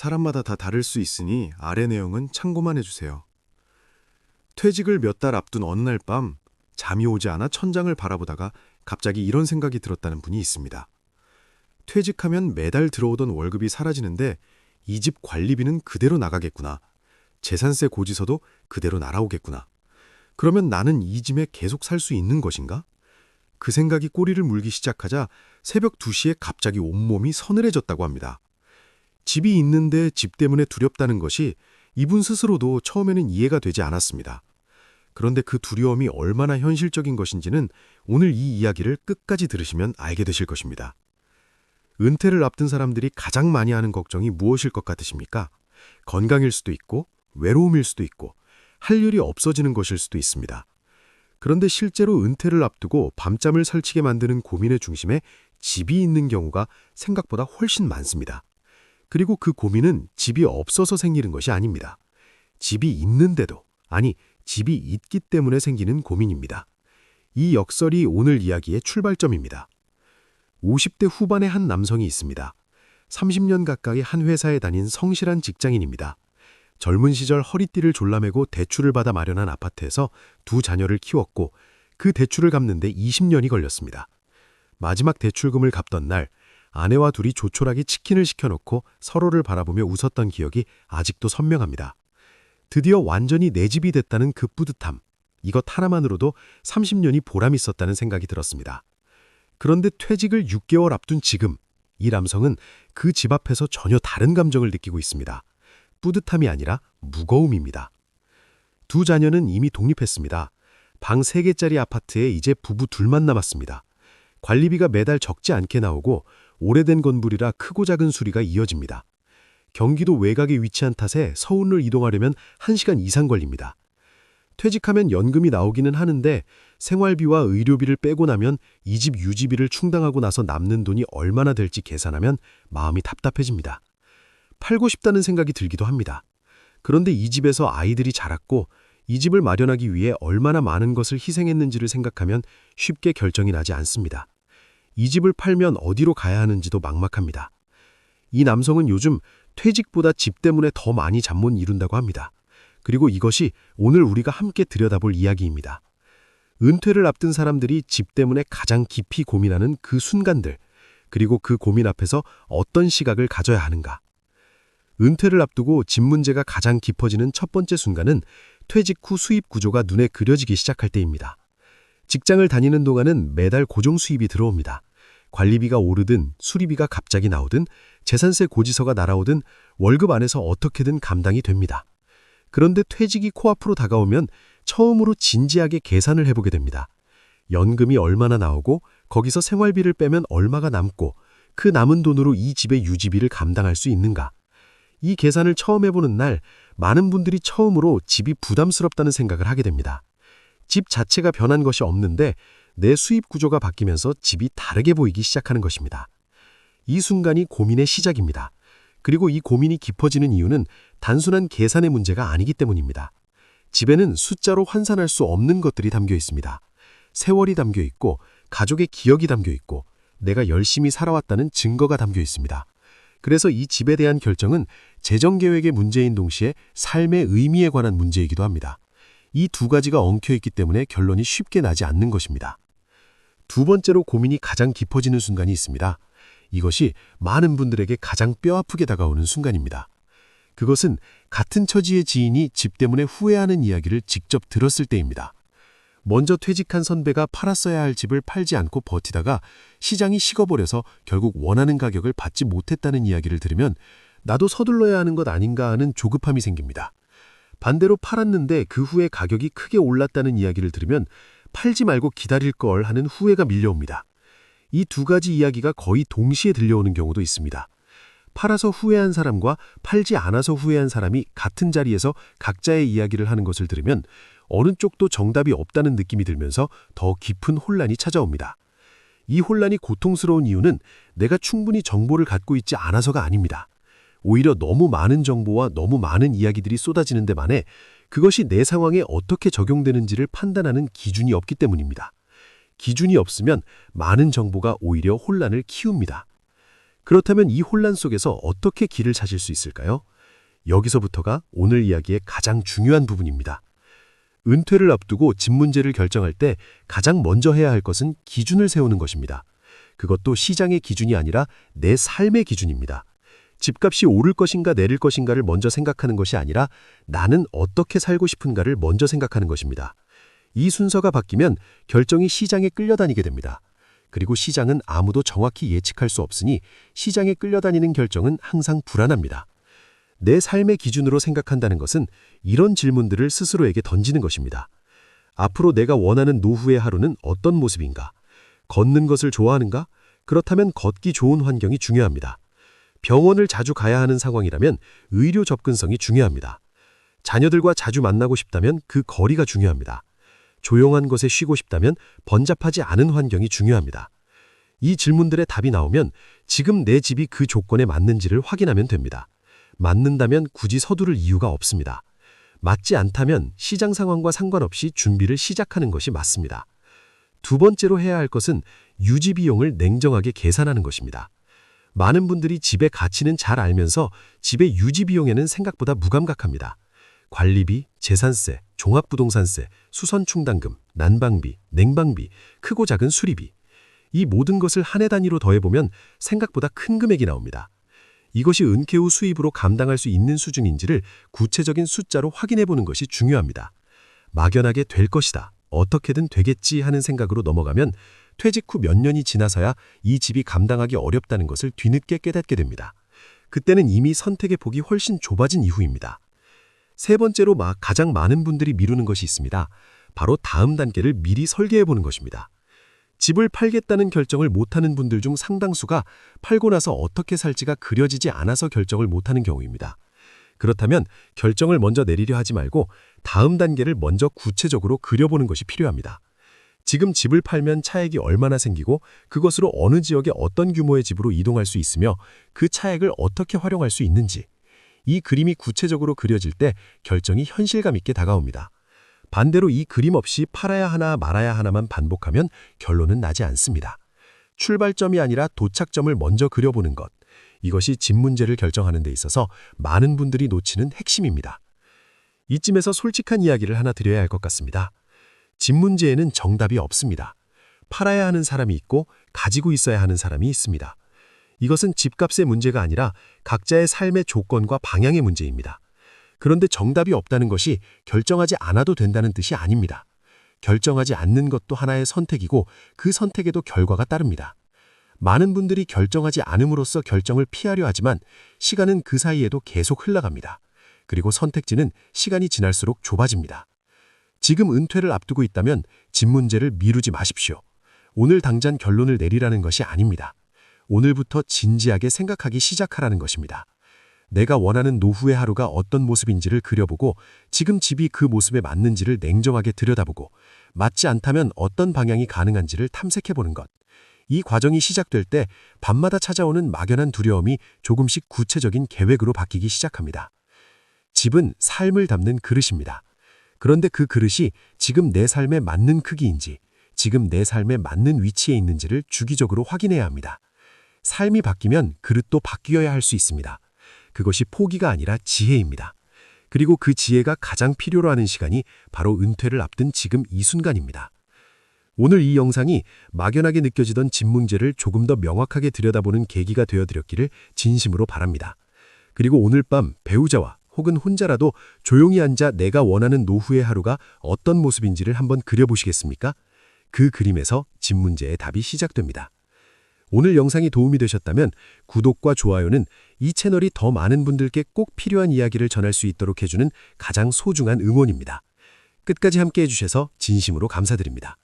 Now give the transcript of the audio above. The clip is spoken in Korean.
사람마다 다 다를 수 있으니 아래 내용은 참고만 해주세요. 퇴직을 몇 달 앞둔 어느 날 밤 잠이 오지 않아 천장을 바라보다가 갑자기 이런 생각이 들었다는 분이 있습니다. 퇴직하면 매달 들어오던 월급이 사라지는데 이 집 관리비는 그대로 나가겠구나. 재산세 고지서도 그대로 날아오겠구나. 그러면 나는 이 집에 계속 살 수 있는 것인가? 그 생각이 꼬리를 물기 시작하자 새벽 2시에 갑자기 온몸이 서늘해졌다고 합니다. 집이 있는데 집 때문에 두렵다는 것이 이분 스스로도 처음에는 이해가 되지 않았습니다. 그런데 그 두려움이 얼마나 현실적인 것인지는 오늘 이 이야기를 끝까지 들으시면 알게 되실 것입니다. 은퇴를 앞둔 사람들이 가장 많이 하는 걱정이 무엇일 것 같으십니까? 건강일 수도 있고 외로움일 수도 있고 할 일이 없어지는 것일 수도 있습니다. 그런데 실제로 은퇴를 앞두고 밤잠을 설치게 만드는 고민의 중심에 집이 있는 경우가 생각보다 훨씬 많습니다. 그리고 그 고민은 집이 없어서 생기는 것이 아닙니다. 집이 있는데도, 아니 집이 있기 때문에 생기는 고민입니다. 이 역설이 오늘 이야기의 출발점입니다. 50대 후반의 한 남성이 있습니다. 30년 가까이 한 회사에 다닌 성실한 직장인입니다. 젊은 시절 허리띠를 졸라매고 대출을 받아 마련한 아파트에서 두 자녀를 키웠고 그 대출을 갚는데 20년이 걸렸습니다. 마지막 대출금을 갚던 날 아내와 둘이 조촐하게 치킨을 시켜놓고 서로를 바라보며 웃었던 기억이 아직도 선명합니다. 드디어 완전히 내 집이 됐다는 그 뿌듯함, 이것 하나만으로도 30년이 보람 있었다는 생각이 들었습니다. 그런데 퇴직을 6개월 앞둔 지금, 이 남성은 그 집 앞에서 전혀 다른 감정을 느끼고 있습니다. 뿌듯함이 아니라 무거움입니다. 두 자녀는 이미 독립했습니다. 방 3개짜리 아파트에 이제 부부 둘만 남았습니다. 관리비가 매달 적지 않게 나오고 오래된 건물이라 크고 작은 수리가 이어집니다. 경기도 외곽에 위치한 탓에 서울을 이동하려면 1시간 이상 걸립니다. 퇴직하면 연금이 나오기는 하는데 생활비와 의료비를 빼고 나면 이 집 유지비를 충당하고 나서 남는 돈이 얼마나 될지 계산하면 마음이 답답해집니다. 팔고 싶다는 생각이 들기도 합니다. 그런데 이 집에서 아이들이 자랐고 이 집을 마련하기 위해 얼마나 많은 것을 희생했는지를 생각하면 쉽게 결정이 나지 않습니다. 이 집을 팔면 어디로 가야 하는지도 막막합니다. 이 남성은 요즘 퇴직보다 집 때문에 더 많이 잠 못 이룬다고 합니다. 그리고 이것이 오늘 우리가 함께 들여다볼 이야기입니다. 은퇴를 앞둔 사람들이 집 때문에 가장 깊이 고민하는 그 순간들, 그리고 그 고민 앞에서 어떤 시각을 가져야 하는가. 은퇴를 앞두고 집 문제가 가장 깊어지는 첫 번째 순간은 퇴직 후 수입 구조가 눈에 그려지기 시작할 때입니다. 직장을 다니는 동안은 매달 고정 수입이 들어옵니다. 관리비가 오르든 수리비가 갑자기 나오든 재산세 고지서가 날아오든 월급 안에서 어떻게든 감당이 됩니다. 그런데 퇴직이 코앞으로 다가오면 처음으로 진지하게 계산을 해보게 됩니다. 연금이 얼마나 나오고 거기서 생활비를 빼면 얼마가 남고 그 남은 돈으로 이 집의 유지비를 감당할 수 있는가. 이 계산을 처음 해보는 날 많은 분들이 처음으로 집이 부담스럽다는 생각을 하게 됩니다. 집 자체가 변한 것이 없는데 내 수입 구조가 바뀌면서 집이 다르게 보이기 시작하는 것입니다. 이 순간이 고민의 시작입니다. 그리고 이 고민이 깊어지는 이유는 단순한 계산의 문제가 아니기 때문입니다. 집에는 숫자로 환산할 수 없는 것들이 담겨 있습니다. 세월이 담겨 있고 가족의 기억이 담겨 있고 내가 열심히 살아왔다는 증거가 담겨 있습니다. 그래서 이 집에 대한 결정은 재정계획의 문제인 동시에 삶의 의미에 관한 문제이기도 합니다. 이 두 가지가 엉켜있기 때문에 결론이 쉽게 나지 않는 것입니다. 두 번째로 고민이 가장 깊어지는 순간이 있습니다. 이것이 많은 분들에게 가장 뼈아프게 다가오는 순간입니다. 그것은 같은 처지의 지인이 집 때문에 후회하는 이야기를 직접 들었을 때입니다. 먼저 퇴직한 선배가 팔았어야 할 집을 팔지 않고 버티다가 시장이 식어버려서 결국 원하는 가격을 받지 못했다는 이야기를 들으면 나도 서둘러야 하는 것 아닌가 하는 조급함이 생깁니다. 반대로 팔았는데 그 후에 가격이 크게 올랐다는 이야기를 들으면 팔지 말고 기다릴 걸 하는 후회가 밀려옵니다. 이 두 가지 이야기가 거의 동시에 들려오는 경우도 있습니다. 팔아서 후회한 사람과 팔지 않아서 후회한 사람이 같은 자리에서 각자의 이야기를 하는 것을 들으면 어느 쪽도 정답이 없다는 느낌이 들면서 더 깊은 혼란이 찾아옵니다. 이 혼란이 고통스러운 이유는 내가 충분히 정보를 갖고 있지 않아서가 아닙니다. 오히려 너무 많은 정보와 너무 많은 이야기들이 쏟아지는 데 반해 그것이 내 상황에 어떻게 적용되는지를 판단하는 기준이 없기 때문입니다. 기준이 없으면 많은 정보가 오히려 혼란을 키웁니다. 그렇다면 이 혼란 속에서 어떻게 길을 찾을 수 있을까요? 여기서부터가 오늘 이야기의 가장 중요한 부분입니다. 은퇴를 앞두고 집 문제를 결정할 때 가장 먼저 해야 할 것은 기준을 세우는 것입니다. 그것도 시장의 기준이 아니라 내 삶의 기준입니다. 집값이 오를 것인가 내릴 것인가를 먼저 생각하는 것이 아니라 나는 어떻게 살고 싶은가를 먼저 생각하는 것입니다. 이 순서가 바뀌면 결정이 시장에 끌려다니게 됩니다. 그리고 시장은 아무도 정확히 예측할 수 없으니 시장에 끌려다니는 결정은 항상 불안합니다. 내 삶의 기준으로 생각한다는 것은 이런 질문들을 스스로에게 던지는 것입니다. 앞으로 내가 원하는 노후의 하루는 어떤 모습인가? 걷는 것을 좋아하는가? 그렇다면 걷기 좋은 환경이 중요합니다. 병원을 자주 가야 하는 상황이라면 의료 접근성이 중요합니다. 자녀들과 자주 만나고 싶다면 그 거리가 중요합니다. 조용한 곳에 쉬고 싶다면 번잡하지 않은 환경이 중요합니다. 이 질문들의 답이 나오면 지금 내 집이 그 조건에 맞는지를 확인하면 됩니다. 맞는다면 굳이 서두를 이유가 없습니다. 맞지 않다면 시장 상황과 상관없이 준비를 시작하는 것이 맞습니다. 두 번째로 해야 할 것은 유지 비용을 냉정하게 계산하는 것입니다. 많은 분들이 집의 가치는 잘 알면서 집의 유지 비용에는 생각보다 무감각합니다. 관리비, 재산세, 종합부동산세, 수선충당금, 난방비, 냉방비, 크고 작은 수리비. 이 모든 것을 한 해 단위로 더해보면 생각보다 큰 금액이 나옵니다. 이것이 은퇴 후 수입으로 감당할 수 있는 수준인지를 구체적인 숫자로 확인해보는 것이 중요합니다. 막연하게 될 것이다, 어떻게든 되겠지 하는 생각으로 넘어가면 퇴직 후 몇 년이 지나서야 이 집이 감당하기 어렵다는 것을 뒤늦게 깨닫게 됩니다. 그때는 이미 선택의 폭이 훨씬 좁아진 이후입니다. 세 번째로 가장 많은 분들이 미루는 것이 있습니다. 바로 다음 단계를 미리 설계해보는 것입니다. 집을 팔겠다는 결정을 못하는 분들 중 상당수가 팔고 나서 어떻게 살지가 그려지지 않아서 결정을 못하는 경우입니다. 그렇다면 결정을 먼저 내리려 하지 말고 다음 단계를 먼저 구체적으로 그려보는 것이 필요합니다. 지금 집을 팔면 차액이 얼마나 생기고 그것으로 어느 지역에 어떤 규모의 집으로 이동할 수 있으며 그 차액을 어떻게 활용할 수 있는지, 이 그림이 구체적으로 그려질 때 결정이 현실감 있게 다가옵니다. 반대로 이 그림 없이 팔아야 하나 말아야 하나만 반복하면 결론은 나지 않습니다. 출발점이 아니라 도착점을 먼저 그려보는 것, 이것이 집 문제를 결정하는 데 있어서 많은 분들이 놓치는 핵심입니다. 이쯤에서 솔직한 이야기를 하나 드려야 할 것 같습니다. 집 문제에는 정답이 없습니다. 팔아야 하는 사람이 있고 가지고 있어야 하는 사람이 있습니다. 이것은 집값의 문제가 아니라 각자의 삶의 조건과 방향의 문제입니다. 그런데 정답이 없다는 것이 결정하지 않아도 된다는 뜻이 아닙니다. 결정하지 않는 것도 하나의 선택이고 그 선택에도 결과가 따릅니다. 많은 분들이 결정하지 않음으로써 결정을 피하려 하지만 시간은 그 사이에도 계속 흘러갑니다. 그리고 선택지는 시간이 지날수록 좁아집니다. 지금 은퇴를 앞두고 있다면 집 문제를 미루지 마십시오. 오늘 당장 결론을 내리라는 것이 아닙니다. 오늘부터 진지하게 생각하기 시작하라는 것입니다. 내가 원하는 노후의 하루가 어떤 모습인지를 그려보고 지금 집이 그 모습에 맞는지를 냉정하게 들여다보고 맞지 않다면 어떤 방향이 가능한지를 탐색해보는 것. 이 과정이 시작될 때 밤마다 찾아오는 막연한 두려움이 조금씩 구체적인 계획으로 바뀌기 시작합니다. 집은 삶을 담는 그릇입니다. 그런데 그 그릇이 지금 내 삶에 맞는 크기인지, 지금 내 삶에 맞는 위치에 있는지를 주기적으로 확인해야 합니다. 삶이 바뀌면 그릇도 바뀌어야 할 수 있습니다. 그것이 포기가 아니라 지혜입니다. 그리고 그 지혜가 가장 필요로 하는 시간이 바로 은퇴를 앞둔 지금 이 순간입니다. 오늘 이 영상이 막연하게 느껴지던 집 문제를 조금 더 명확하게 들여다보는 계기가 되어드렸기를 진심으로 바랍니다. 그리고 오늘 밤 배우자와 혹은 혼자라도 조용히 앉아 내가 원하는 노후의 하루가 어떤 모습인지를 한번 그려보시겠습니까? 그 그림에서 집 문제의 답이 시작됩니다. 오늘 영상이 도움이 되셨다면 구독과 좋아요는 이 채널이 더 많은 분들께 꼭 필요한 이야기를 전할 수 있도록 해주는 가장 소중한 응원입니다. 끝까지 함께 해주셔서 진심으로 감사드립니다.